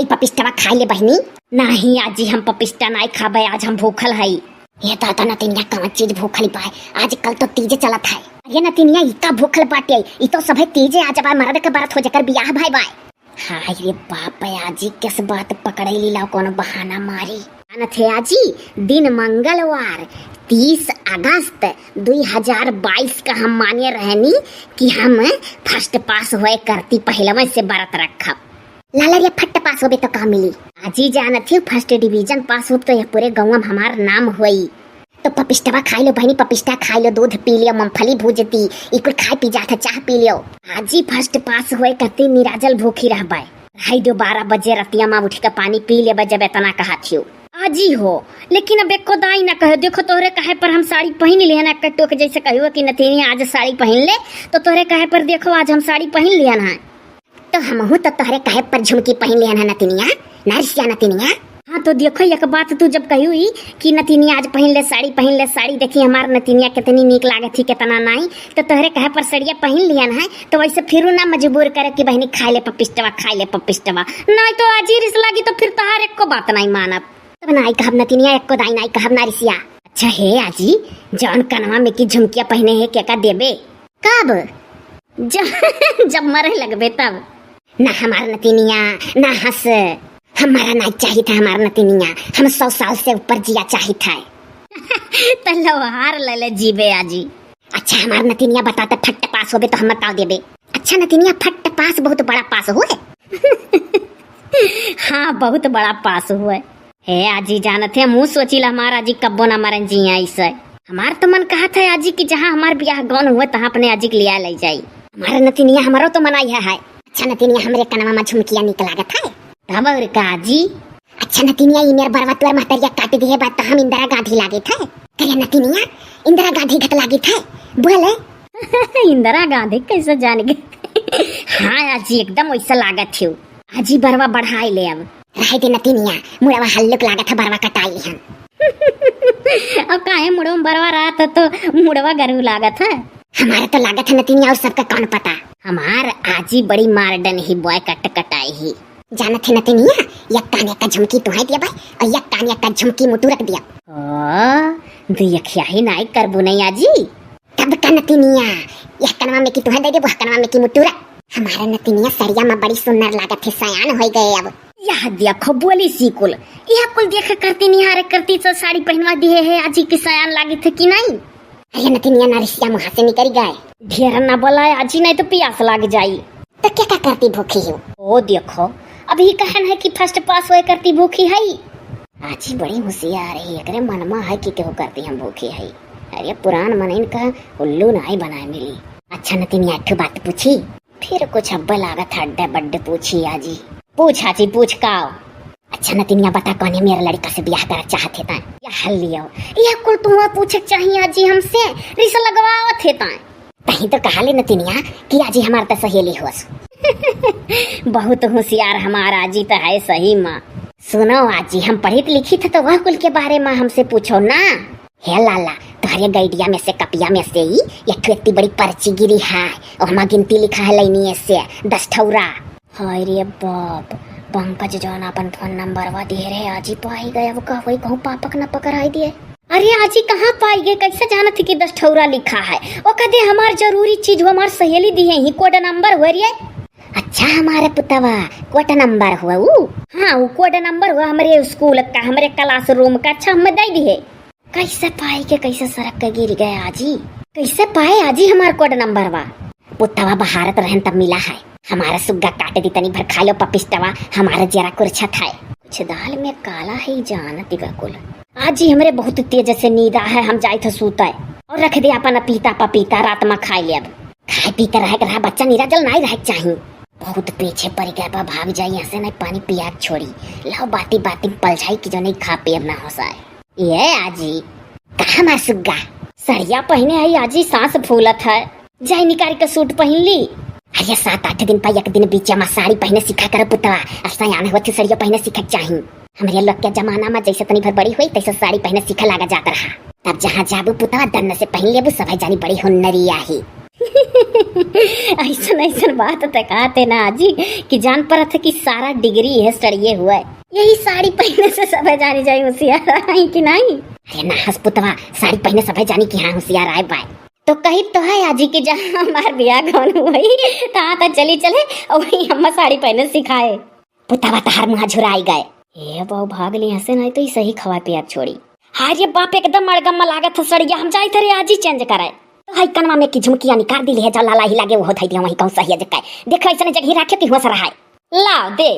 पपिस्टवा खाई ले बहनी। नहीं आजी हम पपिस्टा नहीं खाबे, आज हम भूखल हई। ये तो नतिनिया कौन चीज भूखल पाए, आज कल तो तीजे चलत है। ये नतिनिया इतना भूखल बाटे, ई तो सभे तीजे आज बार मर्द के बारात हो जाकर बियाह भाई बाय। हाय रे बाप आजी किस बात पकड़े लीला कोनो बहाना मारी। थे आजी दिन मंगलवार 30 अगस्त 2022 का हम माने रहनी कि हम फर्स्ट पास हुए करती पहलवा से बारात रखब। लाला रे फट पास होबे तो का मिली। आजी जानत थी फर्स्ट डिवीजन पास हो तो यह पूरे गाँव में हमार नाम हुई। तो पपिस्टवा खाई लो बहनी, पपिस्टा खाई लो, दूध पी लियो, मूंगफली भूजती इकुल खाई पी जाता, चाह पी लियो। आजी फर्स्ट पास हुए करती निराजल भूखी रह बाय। ढाई 12 बजे रतिया माँ उठ के पानी पी ले जब इतना कहा थी आजी हो। लेकिन अब एको दाई ना कहे, देखो तोहरे कहे पर हम साड़ी पहन लिया ना, कट्टो के जैसे कहो कि नतीनी आज साड़ी पहन ले, तो तोहरे कहे पर देखो आज हम साड़ी पहन लिया ना, तो हम तो तोहरे कहे पर झुमकी पहन लिया ना नतीनिया, नरसिया नतीनिया। हाँ तो देखो एक बात तू जब कही कि नतीनिया आज पहन ले साड़ी, देखी हमार नतीनिया कितनी नीक लागे थी कितना नहीं, तो तोहरे कहे पर सड़िया पहन लिया ना, तो वैसे फिर ना मजबूर करे कि बहनी खाई ले पपिस्टवा नहीं तो आज ही रिस लागी, तो फिर तोहार एको बात नहीं मानब। तब नाई कहब नतीनिया, एको दाई नाई कहब ना रिसिया। अच्छा है आजी जौन कनवा में की झुमकिया पहने है क्या का देबे कब जब मरे लगबे तब। ना हमार नतीनिया ना हंस, हमारा नहीं चाहिए था हमारा नतीनिया, हम 100 साल से ऊपर जिया चाहिए था। तलवार ले जीवे आजी। अच्छा हमार नतीनिया बताते फट पास होबे तो हम बता देबे। अच्छा नतीनिया फट पास बहुत बड़ा पास हुए। हाँ बहुत बड़ा पास हुए है आजी। जानत है मुँह सोचिला हमारा आजी कब्बो ना मरन जी ऐसे। हमार तो मन कहा था आजी कि जहाँ हमार ब्याह गौन हुए तहाँ अपने आजी के लिया ले जाई। हमारा नतीनिया हमारो तो मनाई है। अच्छा नतीनिया हमरे कनवा में झुमकिया निकला था तब और का आजी। अच्छा नतीनिया ई मेर बरवा तोर महतरिया काट दिए बात तो हम इंदिरा गांधी लागे थे। करे नतीनिया इंदिरा गांधी घट लागे थे बोले। इंदिरा गांधी कैसे जान गए। हाँ आजी एकदम वैसा लागत थी आजी। बरवा बढ़ाई ले अब रह दे नतीनिया, मुड़वा हल्लुक लागत है बरवा कटाई हम। अब काहे मुड़वा बरवा रहा था तो मुड़वा गरू लागत है। हमारा तो लागत है नतीनिया और सबका कौन पता। हमार आजी बड़ी मारडन ही बॉय कटाई ही जानत है नतीनिया। एक कानिया का झुमकी तुहाई दिया भाई और एक कानिया का झुमकी मुटू रख दिया। देखिया ही नाई करबो नहीं आजी। तब का नतीनिया यह कनवा में की तुहाई दे दे, वह कनवा में की मुटू रख। हमारा नतीनिया सरिया में बड़ी सुंदर लागत है, सयान हो गए अब। यह देखो बोली सी कुल यह कुल देख करती निहार करती तो साड़ी पहनवा दिए है आजी की सयान लागी थे कि नहीं। अरे नतीनिया नारिसिया मुँह से निकल गए। ढेर न बोला आजी नहीं तो प्यास लग जाई। तो क्या करती भूखी हो। ओ देखो अभी कहन है कि फर्स्ट पास हुए करती भूखी है। आजी बड़ी होशियार है, एकरे मनमा है कि केहू करती हम भूखी है। अरे पुरान मनइन का उल्लू नहीं बनाए मिली। अच्छा नतीनिया एक बात पूछी, फिर कुछ अब्बा लागत हड्डे बड्डे पूछी आजी। पूछ आजी पूछ का। अच्छा नतीनिया बता कौन है मेरा लड़का से ब्याह करना चाहते ता या हल लियो। यह कुल तुम पूछे चाहिए आजी हमसे रिस लगवावत है ता। तही तो कहा ले नतीनिया कि आजी हमार तो सहेली होस। बहुत होशियार हमारा आजी तो है सही माँ। सुनो आजी हम पढ़ी लिखी थे तो वह कुल के बारे में हमसे पूछो ना। हे लाला तुम्हारे गैडिया में से कपिया में से ही एक इतनी बड़ी पर्ची गिरी है और हमारा गिनती लिखा है लाइनी से 10 ठौरा। हाय रे बाप पंकज जौन अपन फोन नंबर वा दे रहे आजी पाई गए। वो कहू कहूँ पापक न पकड़ाई दिए। अरे आजी कहाँ पाई गए, कैसे जानत थी कि 10 ठौरा लिखा है। वो कहते हमार जरूरी चीज हमार सहेली दी है ही कोड नंबर हुआ रे। अच्छा हमारे पुतवा कोड नंबर हुआ वो। हाँ वो कोड नंबर हुआ हमारे स्कूल का, हमारे क्लासरूम का। अच्छा हमें दे दिए। कैसे पाई के कैसे सड़क के गिर गए आजी। कैसे पाए आजी हमार कोड नंबर वा। पुतवा बहारत रहन तब मिला है। हमारा सुग्गा काट दी तनी भर खा लो पपिस्टवा, हमारा जरा कुछ था कुछ दाल में काला है जानती कुल। आज ही हमारे बहुत तेज से नींद है, हम जाए थे सूता और रख दे अपन पपीता रात में खाई ले। अब खाए पीते रह बच्चा निराजल नहीं रह चाहिए। बहुत पीछे पड़ गया बा, भाग जाई ऐसे नहीं पानी पिया छोड़ी। लाओ बाती पल जाई कि जो नहीं खा पे अब ना हो साए। ये आजी कहा हमार सुग्गा सड़िया पहने आई आजी, सांस फूलत है। जाई निकाल के सूट पहन ली। अरे 7-8 दिन पर एक दिन बीच में साड़ी पहने सीखा कर पुतवा। सयान हुआ थी सड़िया पहने सीखा चाहिए। हमारे लोग के जमाना में जैसे तनी भर बड़ी हुई तैसे साड़ी पहने सीखा लगा जाता रहा। तब जहाँ जाबू पुतवा दन्न से पहन लेबू सब जानी बड़ी हुन्नरी आई। ऐसा ऐसा बात तो कहते ना आजी कि जान पर थे कि सारा डिग्री है सड़िए हुआ है, यही साड़ी पहनने से सब जानी जाए होशियार आई कि नहीं। अरे ना हसपुतवा, साड़ी पहने सब जानी कि हाँ होशियार आए बाय। तो कही तो है आजी कि जहाँ हमार ब्याह कौन हुई तहाँ तक चली चले और वही हम साड़ी पहने सिखाए। पुतवा तहार मुँह झुराई गए। ए बहु भाग ली हंसे नहीं तो सही खवा पिया छोड़ी। हाय रे बाप एकदम अड़गम लागत है सड़िया, हम जाए थे आज ही चेंज कराए। तो हाई कनवा में की झुमकिया निकाल दी है, जल लाला ही लागे वो होता ही वही कौन सही है जकाय देखो ऐसा जगह रखे कि हुआ सर है ला दे।